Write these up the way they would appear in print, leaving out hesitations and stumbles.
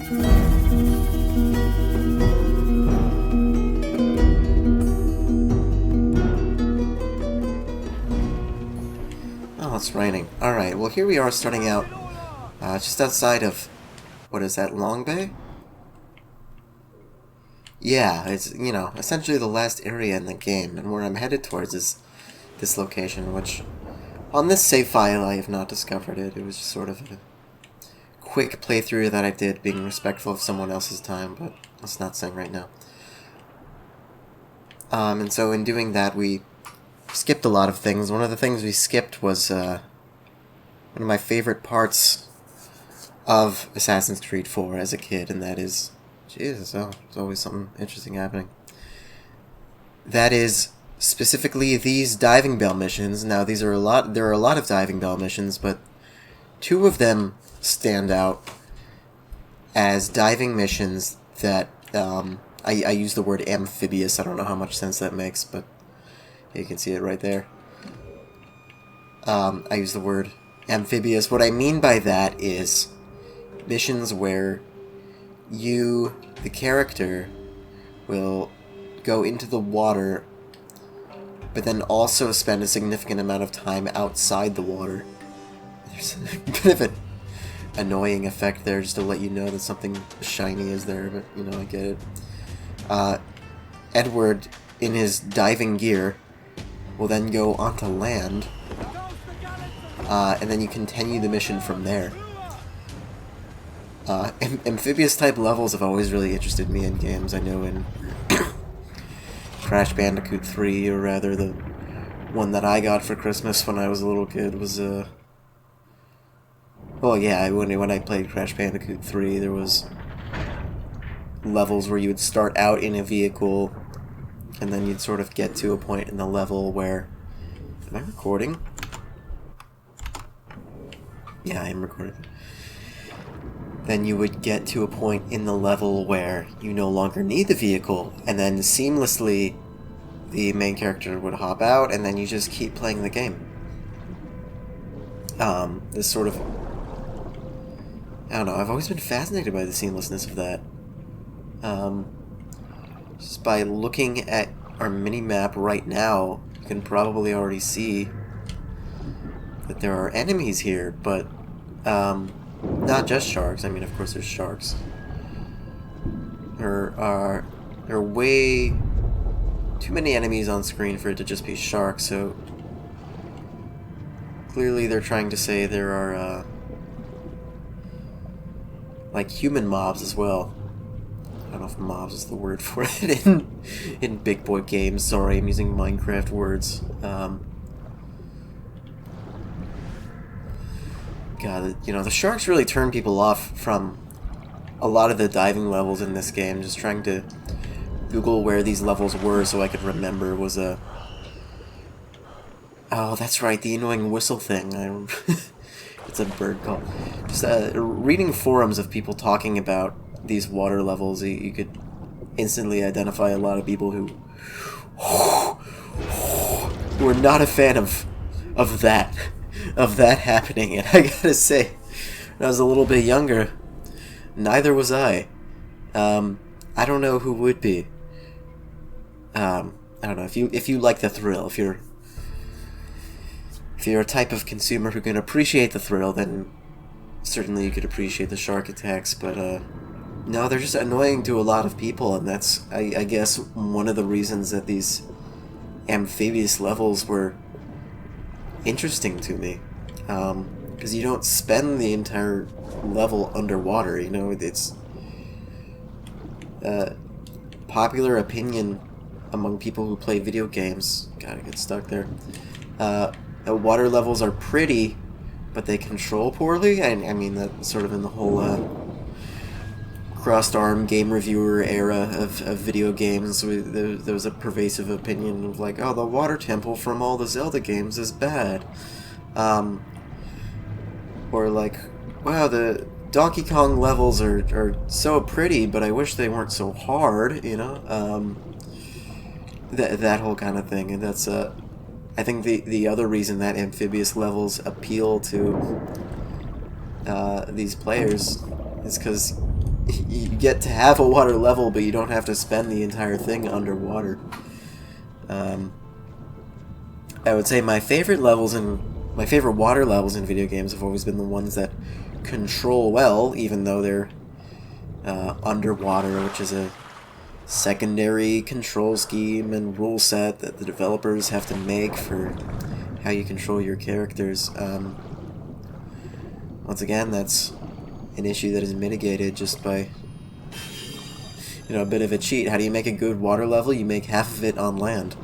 Oh, it's raining. Alright, well here we are starting out just outside of, what is that, Long Bay? Yeah, it's, you know, essentially the last area in the game, and where I'm headed towards is this location, which, on this save file I have not discovered it. It was just sort of a quick playthrough that I did, being respectful of someone else's time, but that's not saying right now. And so in doing that, we skipped a lot of things. One of the things we skipped was one of my favorite parts of Assassin's Creed 4 as a kid, and that is... Jesus, oh, there's always something interesting happening. That is specifically these diving bell missions. Now, there are a lot of diving bell missions, but two of them stand out as diving missions that, I use the word amphibious. I don't know how much sense that makes, but you can see it right there. I use the word amphibious. What I mean by that is missions where you, the character, will go into the water, but then also spend a significant amount of time outside the water. There's a bit of an annoying effect there just to let you know that something shiny is there, but, you know, I get it. Edward, in his diving gear, will then go onto land, and then you continue the mission from there. Amphibious-type levels have always really interested me in games. I know in Crash Bandicoot 3, or rather the one that I got for Christmas when I was a little kid, was well, yeah, when I played Crash Bandicoot 3, there was levels where you would start out in a vehicle, and then you'd sort of get to a point in the level where... Am I recording? Yeah, I am recording. Then you would get to a point in the level where you no longer need the vehicle, and then seamlessly the main character would hop out, and then you just keep playing the game. This sort of... I don't know, I've always been fascinated by the seamlessness of that. Just by looking at our mini-map right now, you can probably already see that there are enemies here, but, not just sharks. I mean, of course there's sharks. There are way too many enemies on screen for it to just be sharks, so clearly they're trying to say there are, like, human mobs as well. I don't know if mobs is the word for it in big boy games. Sorry, I'm using Minecraft words. God, you know, the sharks really turn people off from a lot of the diving levels in this game. Just trying to Google where these levels were so I could remember was a... Oh, that's right, the annoying whistle thing. It's a bird call. Just reading forums of people talking about these water levels, you could instantly identify a lot of people who were not a fan of that happening. And I gotta say, when I was a little bit younger, neither was I. I don't know who would be. I don't know, if you like the thrill, if you're a type of consumer who can appreciate the thrill, then certainly you could appreciate the shark attacks, but no, they're just annoying to a lot of people, and that's, I guess, one of the reasons that these amphibious levels were interesting to me. Because you don't spend the entire level underwater, you know, it's... popular opinion among people who play video games, gotta get stuck there, water levels are pretty, but they control poorly. I mean, that sort of in the whole crossed-arm game reviewer era of video games, there was a pervasive opinion of like, oh, the water temple from all the Zelda games is bad. Or like, wow, the Donkey Kong levels are so pretty, but I wish they weren't so hard, you know? That whole kind of thing, and that's, I think the other reason that amphibious levels appeal to these players is because you get to have a water level, but you don't have to spend the entire thing underwater. I would say my favorite water levels in video games have always been the ones that control well, even though they're underwater, which is a secondary control scheme and rule set that the developers have to make for how you control your characters. Once again, that's an issue that is mitigated just by, a bit of a cheat. How do you make a good water level? You make half of it on land.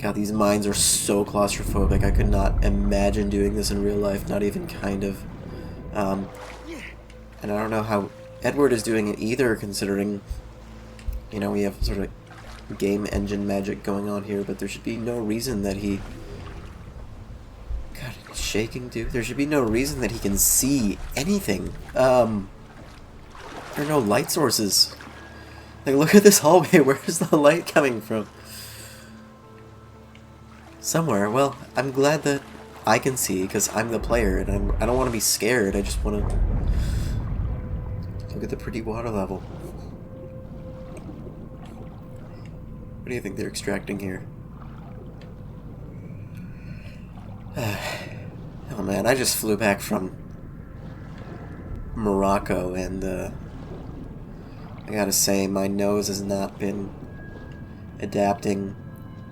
God, these mines are so claustrophobic. I could not imagine doing this in real life, not even kind of. And I don't know how Edward is doing it either, considering, we have sort of game engine magic going on here, but there should be no reason that he... God, it's shaking, dude. There should be no reason that he can see anything. There are no light sources. Like, look at this hallway. Where's the light coming from? Somewhere. Well, I'm glad that I can see, because I'm the player, and I don't want to be scared. I just want to look at the pretty water level. What do you think they're extracting here? Oh man, I just flew back from Morocco, and I gotta say, my nose has not been adapting.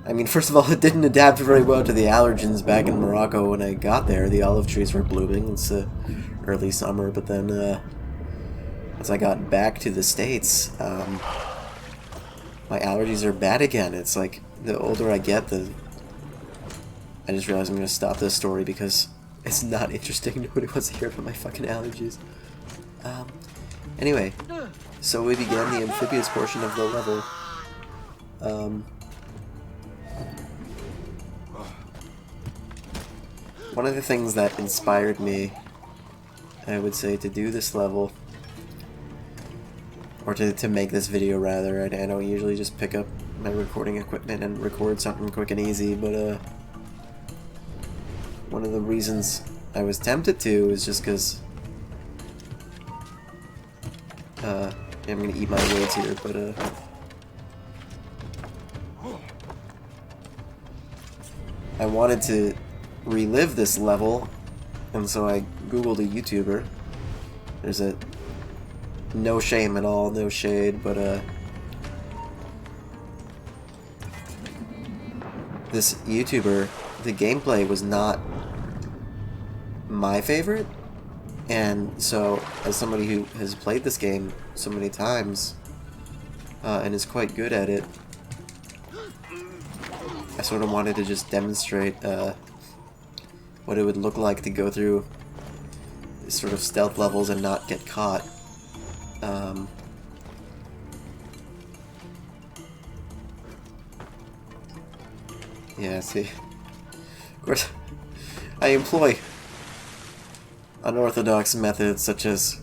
I mean, first of all, it didn't adapt very well to the allergens back in Morocco when I got there. The olive trees were blooming. It's early summer, but then as I got back to the States, my allergies are bad again. It's like, the older I get, I just realized I'm going to stop this story because it's not interesting. Nobody wants to hear about my fucking allergies. Anyway, so we began the amphibious portion of the level. One of the things that inspired me, I would say, to do this level, or to make this video rather, I don't usually just pick up my recording equipment and record something quick and easy, but one of the reasons I was tempted to is just because I'm gonna eat my words here, but I wanted to relive this level, and so I googled a YouTuber. There's a no shame at all, no shade, but this YouTuber, the gameplay was not my favorite, and so as somebody who has played this game so many times and is quite good at it, I sort of wanted to just demonstrate what it would look like to go through sort of stealth levels and not get caught. Yeah, see. Of course, I employ unorthodox methods such as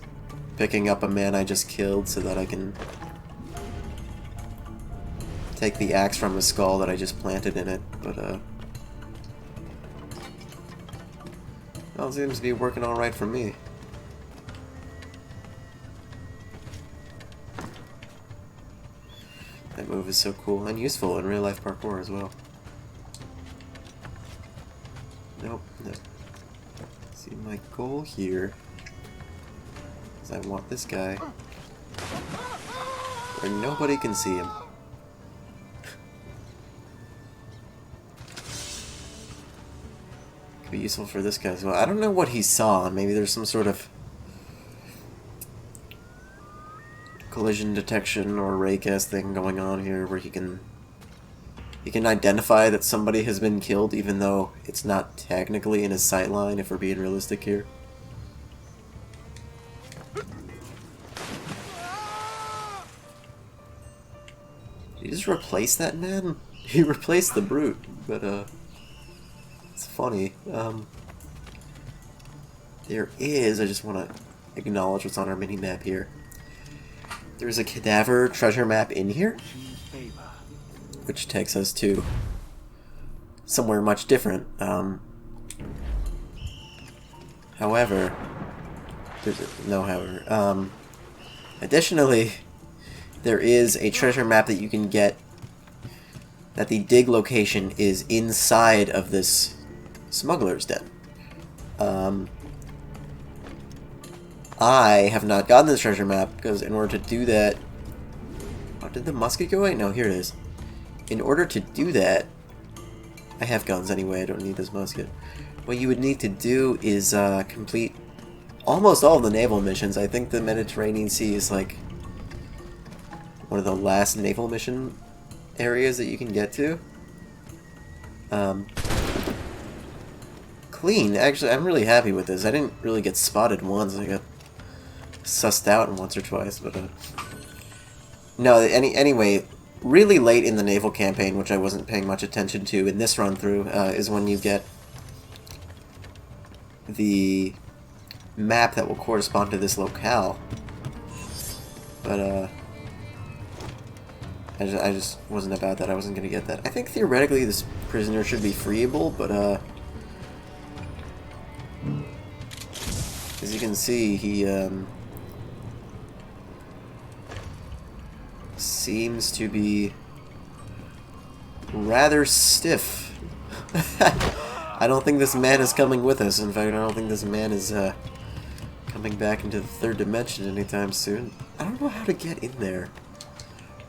picking up a man I just killed so that I can take the axe from his skull that I just planted in it, but well, it seems to be working alright for me. That move is so cool and useful in real life parkour as well. Nope, no. See, my goal here is I want this guy where nobody can see him. Could be useful for this guy as well. I don't know what he saw. Maybe there's some sort of collision detection or raycast thing going on here where he can identify that somebody has been killed even though it's not technically in his sight line, if we're being realistic here. Did he just replace that man? He replaced the brute, but it's funny. There is, I just want to acknowledge what's on our mini-map here. There's a cadaver treasure map in here, which takes us to somewhere much different. However, no, however. Additionally, there is a treasure map that you can get that the dig location is inside of this smuggler's den. I have not gotten this treasure map because in order to do that... Oh, did the musket go away? No, here it is. In order to do that... I have guns anyway, I don't need this musket. What you would need to do is complete almost all of the naval missions. I think the Mediterranean Sea is like one of the last naval mission areas that you can get to. Clean. Actually, I'm really happy with this. I didn't really get spotted once. I got sussed out once or twice, but no. Anyway, really late in the naval campaign, which I wasn't paying much attention to in this run through, is when you get the map that will correspond to this locale. But I just wasn't about that. I wasn't gonna get that. I think theoretically this prisoner should be freeable, but as you can see, he seems to be rather stiff. I don't think this man is coming with us. In fact, I don't think this man is coming back into the third dimension anytime soon. I don't know how to get in there.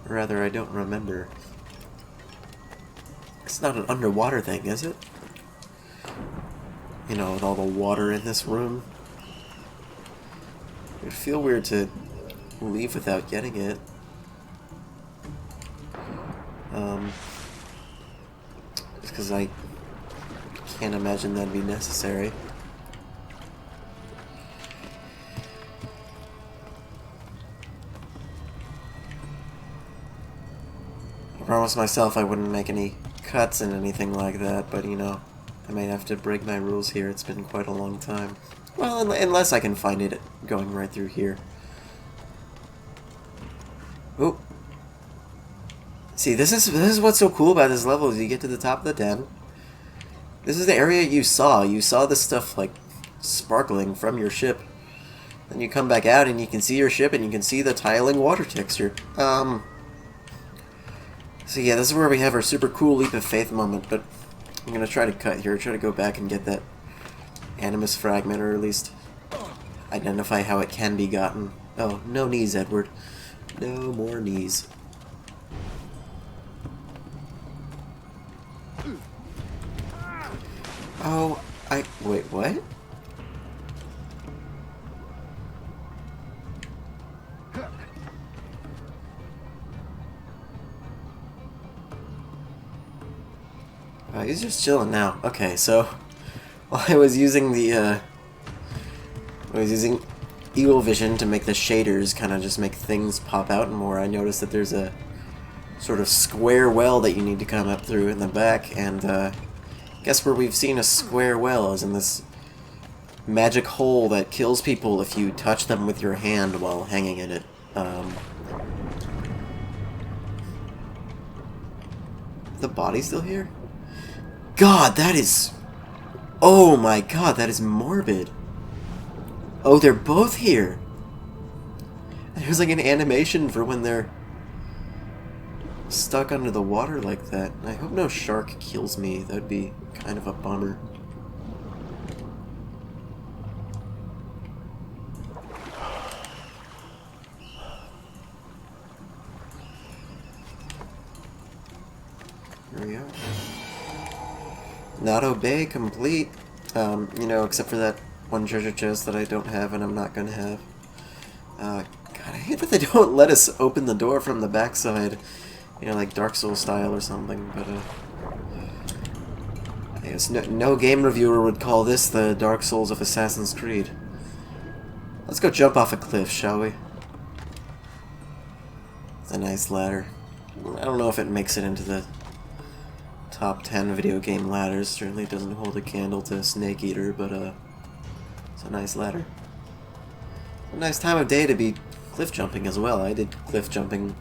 Or rather, I don't remember. It's not an underwater thing, is it? You know, with all the water in this room. It would feel weird to leave without getting it. Just because I can't imagine that'd be necessary. I promised myself I wouldn't make any cuts and anything like that, but you know, I may have to break my rules here. It's been quite a long time. Well, unless I can find it going right through here. Oh. See, this is what's so cool about this level is you get to the top of the den. This is the area you saw. You saw this stuff like sparkling from your ship. Then you come back out and you can see your ship and you can see the tiling water texture. So yeah, this is where we have our super cool leap of faith moment, but I'm gonna try to cut here, try to go back and get that animus fragment, or at least identify how it can be gotten. Oh, no knees, Edward. No more knees. Oh, wait, what? He's just chilling now. Okay, so while I was using the Eagle Vision to make the shaders kind of just make things pop out more, I noticed that there's a sort of square well that you need to come up through in the back, and guess where we've seen a square well is in this magic hole that kills people if you touch them with your hand while hanging in it. The body's still here? God, that is... Oh my god, that is morbid. Oh, they're both here. There's like an animation for when they're stuck under the water like that. I hope no shark kills me. That'd be kind of a bummer. Here we are. Not obey complete. You know, except for that one treasure chest that I don't have and I'm not gonna have. God, I hate that they don't let us open the door from the backside. You know, like Dark Souls style or something, but I guess no game reviewer would call this the Dark Souls of Assassin's Creed. Let's go jump off a cliff, shall we? It's a nice ladder. I don't know if it makes it into the top 10 video game ladders. Certainly doesn't hold a candle to Snake Eater, but it's a nice ladder. A nice time of day to be cliff jumping as well. I did cliff jumping,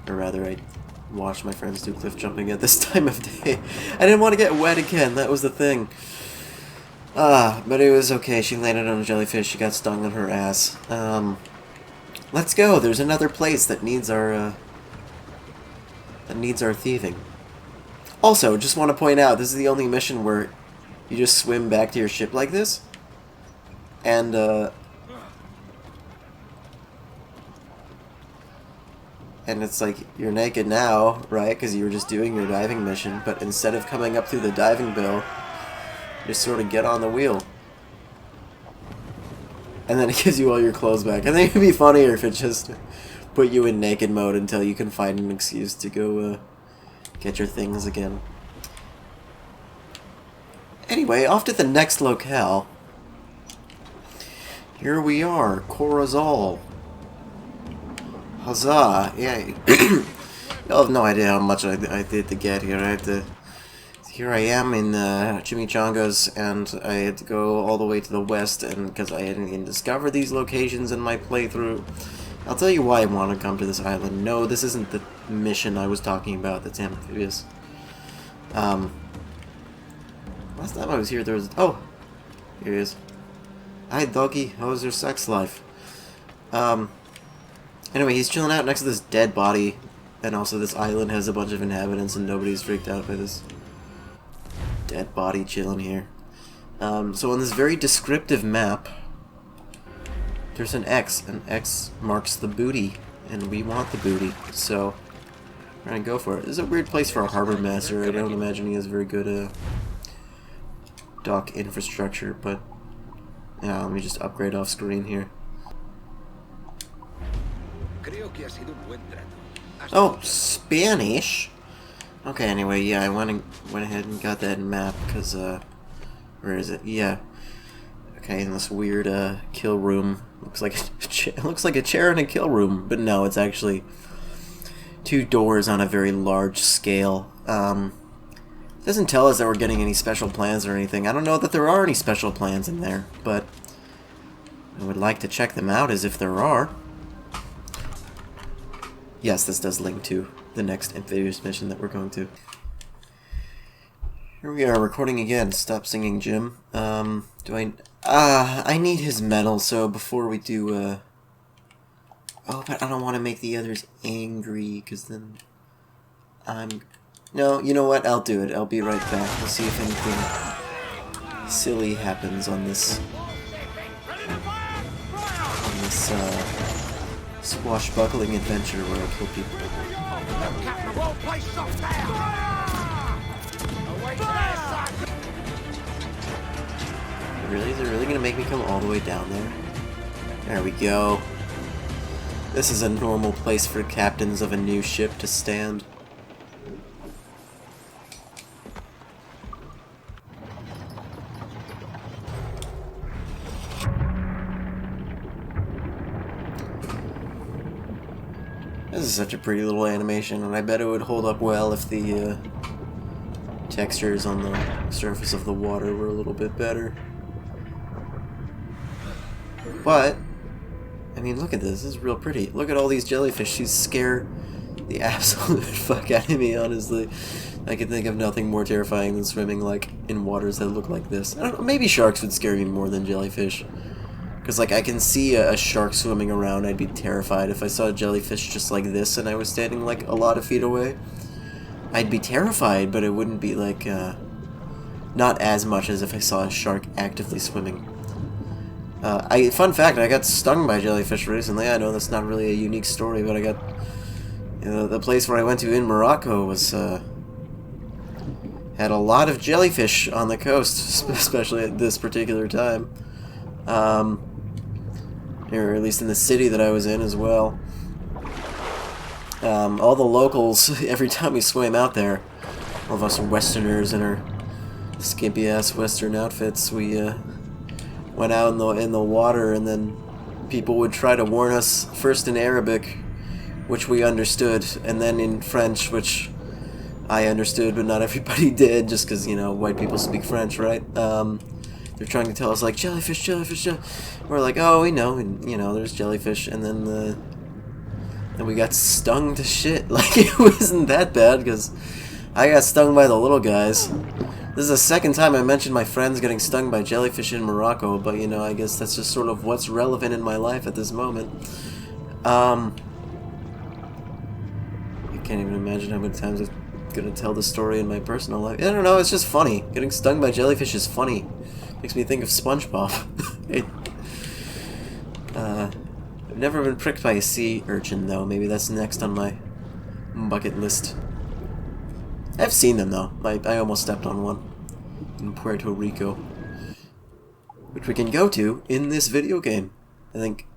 or rather I watched my friends do cliff jumping at this time of day. I didn't want to get wet again, that was the thing. But it was okay. She landed on a jellyfish. She got stung on her ass. Let's go. There's another place that needs our thieving. Also, just want to point out, this is the only mission where you just swim back to your ship like this, and it's like, you're naked now, right, because you were just doing your diving mission, but instead of coming up through the diving bell, just sort of get on the wheel. And then it gives you all your clothes back. I think it'd be funnier if it just put you in naked mode until you can find an excuse to go get your things again. Anyway, off to the next locale. Here we are, Corazal. Huzzah! Yeah, you'll have no idea how much I did to get here. Here I am in Chimichangas, and I had to go all the way to the west, and because I hadn't even discovered these locations in my playthrough. I'll tell you why I want to come to this island. No, this isn't the mission I was talking about, that's Amphibious. Last time I was here, there was... Oh! Here he is. Hi, doggy. How was your sex life? Anyway, he's chilling out next to this dead body, and also this island has a bunch of inhabitants, and nobody's freaked out by this dead body chilling here. So on this very descriptive map, there's an X, and X marks the booty, and we want the booty, so we're gonna go for it. This is a weird place for a harbor master. I don't imagine he has very good dock infrastructure, but yeah, let me just upgrade off screen here. Oh, Spanish? Okay, anyway, yeah, I went ahead and got that map, because, where is it? Yeah. Okay, in this weird, kill room. Looks like it looks like a chair in a kill room, but no, it's actually two doors on a very large scale. It doesn't tell us that we're getting any special plans or anything. I don't know that there are any special plans in there, but I would like to check them out as if there are. Yes, this does link to the next Amphibious mission that we're going to. Here we are, recording again. Stop singing, Jim. I need his medal, so before we do, oh, but I don't want to make the others angry, because then No, you know what? I'll do it. I'll be right back. We'll see if anything silly happens on this swashbuckling adventure where I kill people. Really? Is it really gonna make me come all the way down there? There we go. This is a normal place for captains of a new ship to stand. This is such a pretty little animation, and I bet it would hold up well if the textures on the surface of the water were a little bit better. But, I mean, look at this. This is real pretty. Look at all these jellyfish. These scare the absolute fuck out of me, honestly. I can think of nothing more terrifying than swimming like in waters that look like this. I don't know, maybe sharks would scare me more than jellyfish. Because, like, I can see a shark swimming around, I'd be terrified. If I saw a jellyfish just like this and I was standing, like, a lot of feet away, I'd be terrified, but it wouldn't be, like, not as much as if I saw a shark actively swimming. Fun fact, I got stung by jellyfish recently. I know that's not really a unique story, but I got... You know, the place where I went to in Morocco was, had a lot of jellyfish on the coast, especially at this particular time. Or at least in the city that I was in as well. All the locals, every time we swam out there, all of us Westerners in our skimpy-ass Western outfits, we went out in the water, and then people would try to warn us, first in Arabic, which we understood, and then in French, which I understood, but not everybody did, just because, you know, white people speak French, right? They're trying to tell us, like, jellyfish, jellyfish, we're like, oh, we know, and, you know, there's jellyfish, and then we got stung to shit. Like, it wasn't that bad, because I got stung by the little guys, This is the second time I mentioned my friends getting stung by jellyfish in Morocco, but you know, I guess that's just sort of what's relevant in my life at this moment. I can't even imagine how many times I'm gonna tell the story in my personal life. I don't know, it's just funny. Getting stung by jellyfish is funny. Makes me think of SpongeBob. I've never been pricked by a sea urchin, though. Maybe that's next on my bucket list. I've seen them, though. I almost stepped on one in Puerto Rico, which we can go to in this video game. I think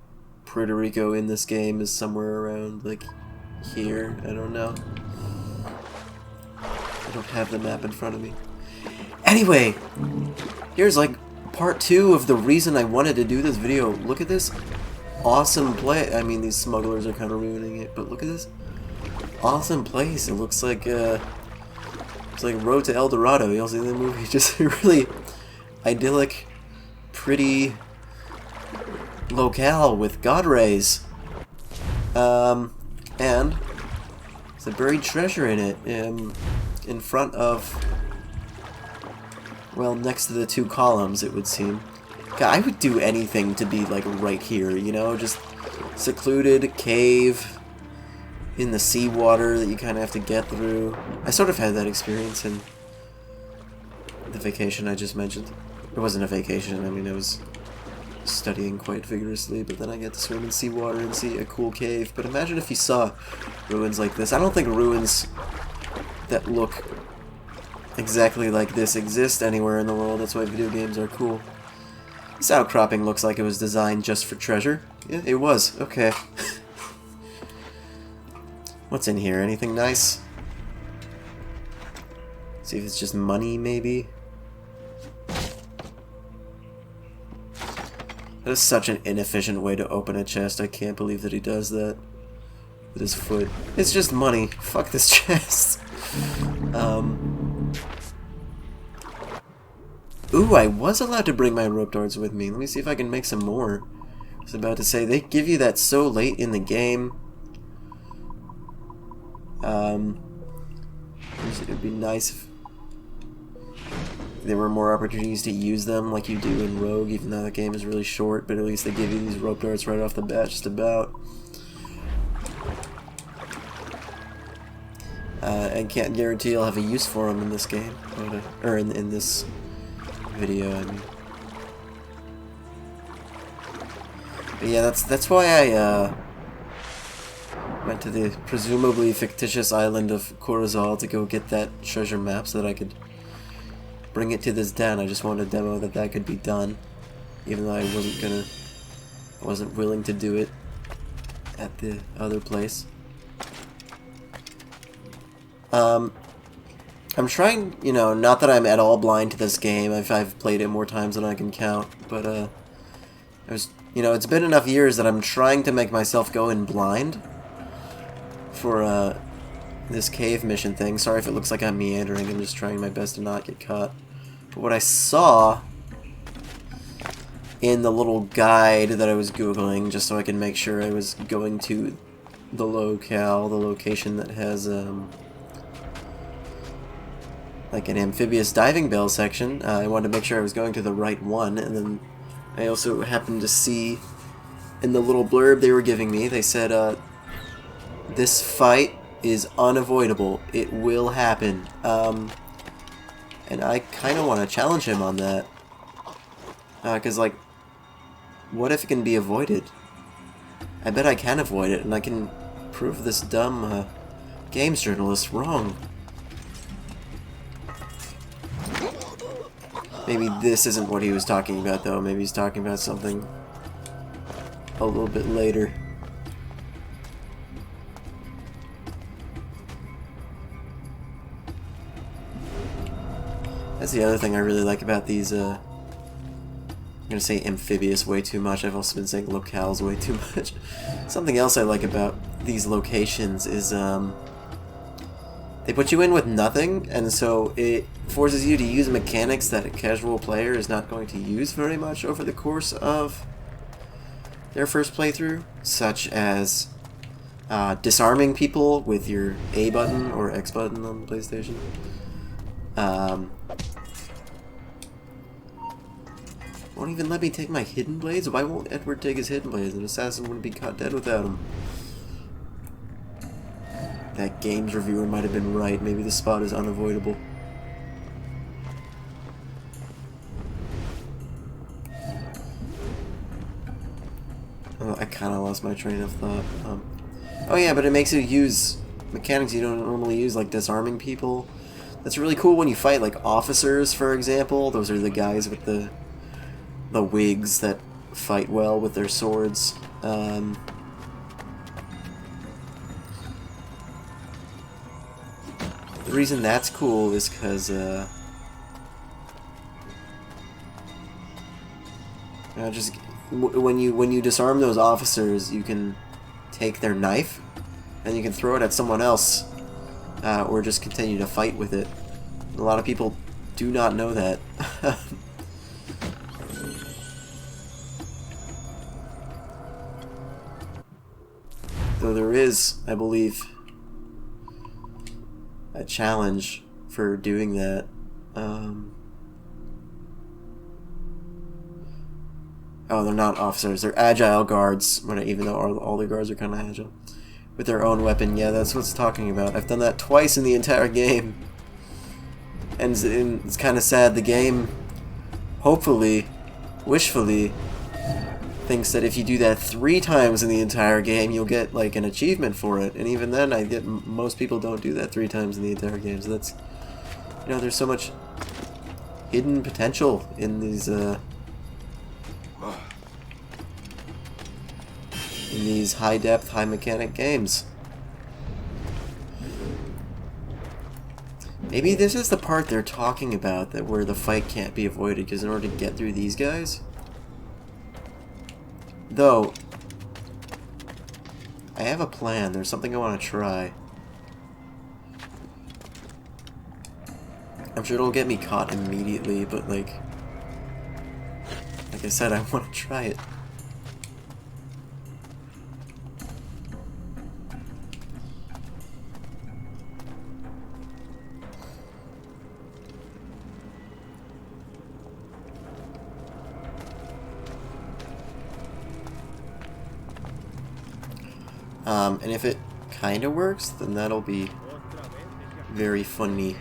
Puerto Rico in this game is somewhere around, like, here. I don't know. I don't have the map in front of me. Anyway, here's, like, part 2 of the reason I wanted to do this video. Look at this awesome place. I mean, these smugglers are kind of ruining it, but look at this awesome place. It looks like it's like Road to El Dorado. You all see the movie? Just a really idyllic, pretty locale with god rays. And there's a buried treasure in it. In front of, well, next to the 2 columns, it would seem. God, I would do anything to be, like, right here, you know? Just secluded, cave, in the seawater that you kind of have to get through. I sort of had that experience in the vacation I just mentioned. It wasn't a vacation, I mean, I was studying quite vigorously, but then I get to swim in seawater and see a cool cave. But imagine if you saw ruins like this. I don't think ruins that look exactly like this exist anywhere in the world. That's why video games are cool. This outcropping looks like it was designed just for treasure. Yeah, it was. Okay. What's in here? Anything nice? See if it's just money, maybe? That is such an inefficient way to open a chest. I can't believe that he does that with his foot. It's just money. Fuck this chest. Ooh, I was allowed to bring my rope darts with me. Let me see if I can make some more. I was about to say, they give you that so late in the game. It would be nice if there were more opportunities to use them like you do in Rogue, even though the game is really short, but at least they give you these rope darts right off the bat, just about. I can't guarantee I'll have a use for them in this game, or in this video, I mean. But yeah, that's why I went to the presumably fictitious island of Corozal to go get that treasure map so that I could bring it to this den. I just wanted to demo that could be done, even though I wasn't willing to do it at the other place. I'm trying, you know, not that I'm at all blind to this game. I've played it more times than I can count, but it's been enough years that I'm trying to make myself go in blind for this cave mission thing. Sorry if it looks like I'm meandering. I'm just trying my best to not get caught. But what I saw in the little guide that I was Googling, just so I can make sure I was going to the locale, the location that has like an amphibious diving bell section. I wanted to make sure I was going to the right one, and then I also happened to see in the little blurb they were giving me, they said, this fight is unavoidable. It will happen. And I kind of want to challenge him on that. Because, like, what if it can be avoided? I bet I can avoid it, and I can prove this dumb games journalist wrong. Maybe this isn't what he was talking about, though. Maybe he's talking about something a little bit later. That's the other thing I really like about these, I'm gonna say amphibious way too much. I've also been saying locales way too much. Something else I like about these locations is, they put you in with nothing, and so it forces you to use mechanics that a casual player is not going to use very much over the course of their first playthrough, such as disarming people with your A button or X button on the PlayStation. Won't even let me take my hidden blades? Why won't Edward take his hidden blades? An assassin wouldn't be caught dead without them. That games reviewer might have been right. Maybe the spot is unavoidable. Oh, I kind of lost my train of thought. Oh yeah, but it makes you use mechanics you don't normally use, like disarming people. That's really cool when you fight like officers, for example. Those are the guys with the wigs that fight well with their swords. The reason that's cool is because just when you disarm those officers, you can take their knife and you can throw it at someone else, or just continue to fight with it. A lot of people do not know that. Though there is, I believe, a challenge for doing that. Oh, they're not officers. They're agile guards, even though all the guards are kind of agile. With their own weapon. Yeah, that's what it's talking about. I've done that twice in the entire game. And it's kind of sad. The game, hopefully, wishfully, thinks that if you do that 3 times in the entire game, you'll get like an achievement for it. And even then, most people don't do that 3 times in the entire game. So that's, there's so much hidden potential in these high-depth, high-mechanic games. Maybe this is the part they're talking about, where the fight can't be avoided, because in order to get through these guys... Though, I have a plan. There's something I want to try. I'm sure it'll get me caught immediately, but like I said, I want to try it. And if it kind of works, then that'll be very funny.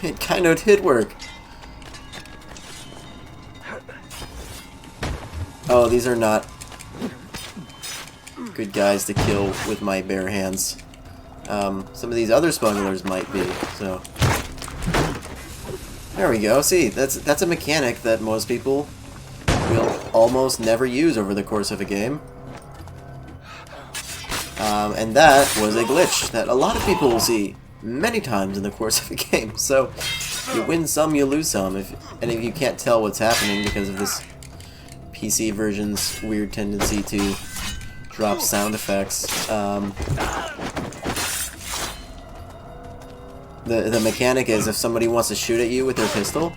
It kind of did work. Oh, these are not good guys to kill with my bare hands. Some of these other smugglers might be, so... There we go. See, that's a mechanic that most people will almost never use over the course of a game. And that was a glitch that a lot of people will see many times in the course of a game. So, you win some, you lose some. If you can't tell what's happening because of this PC version's weird tendency to drop sound effects. The mechanic is if somebody wants to shoot at you with their pistol,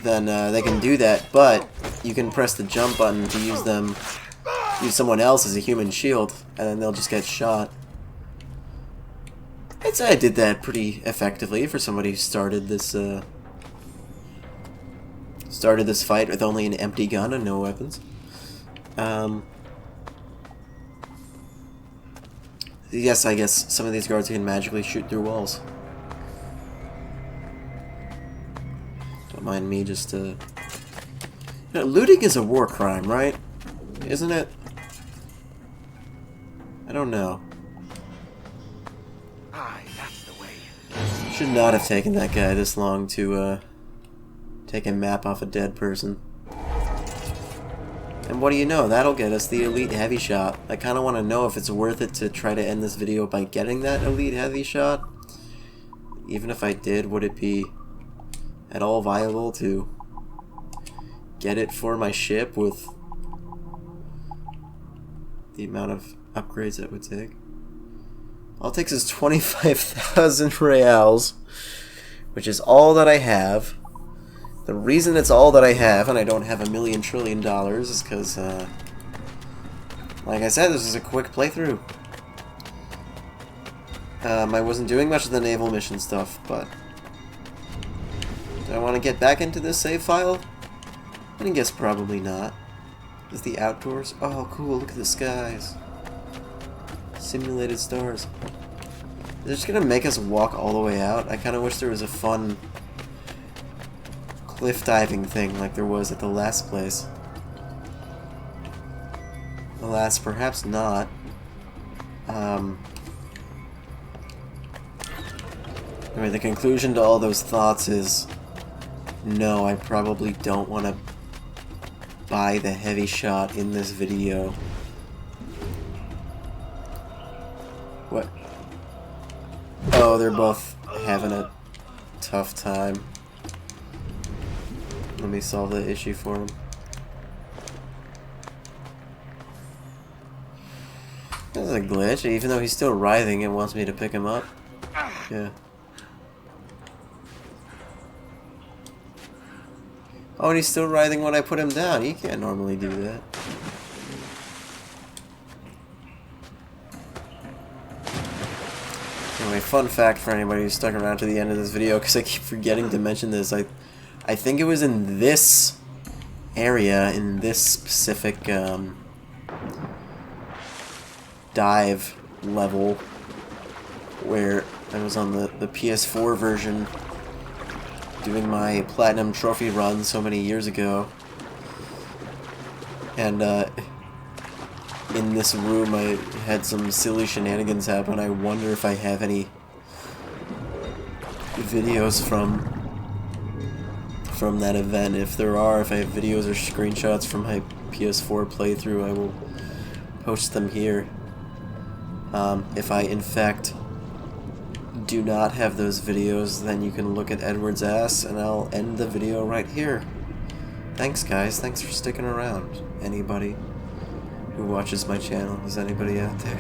then they can do that, but you can press the jump button to use someone else as a human shield, and then they'll just get shot. I'd say I did that pretty effectively for somebody who started this fight with only an empty gun and no weapons. Yes, I guess some of these guards can magically shoot through walls. Don't mind me just looting is a war crime, right? Isn't it? I don't know. That's the way. Should not have taken that guy this long to take a map off a dead person. And what do you know? That'll get us the elite heavy shot. I kind of want to know if it's worth it to try to end this video by getting that elite heavy shot. Even if I did, would it be at all viable to get it for my ship with the amount of upgrades that would take? All it takes is 25,000 reals, which is all that I have. The reason it's all that I have, and I don't have $1 million trillion, is because, like I said, this is a quick playthrough. I wasn't doing much of the naval mission stuff, but... Do I want to get back into this save file? I guess probably not. Is the outdoors? Oh, cool, look at the skies. Simulated stars. They're just gonna make us walk all the way out? I kinda wish there was a fun cliff diving thing like there was at the last place. Alas, perhaps not. Anyway, the conclusion to all those thoughts is no, I probably don't want to buy the heavy shot in this video. What? Oh, they're both having a tough time. Let me solve the issue for them. That's a glitch. Even though he's still writhing, it wants me to pick him up. Yeah. Oh, and he's still writhing when I put him down. He can't normally do that. Anyway, fun fact for anybody who's stuck around to the end of this video, because I keep forgetting to mention this. I think it was in this area, in this specific dive level, where I was on the PS4 version doing my platinum trophy run so many years ago, and in this room I had some silly shenanigans happen. I wonder if I have any videos from that event. If there are, if I have videos or screenshots from my PS4 playthrough, I will post them here. If I in fact do not have those videos, then you can look at Edward's ass, and I'll end the video right here. Thanks, guys. Thanks for sticking around. Anybody who watches my channel. Is anybody out there?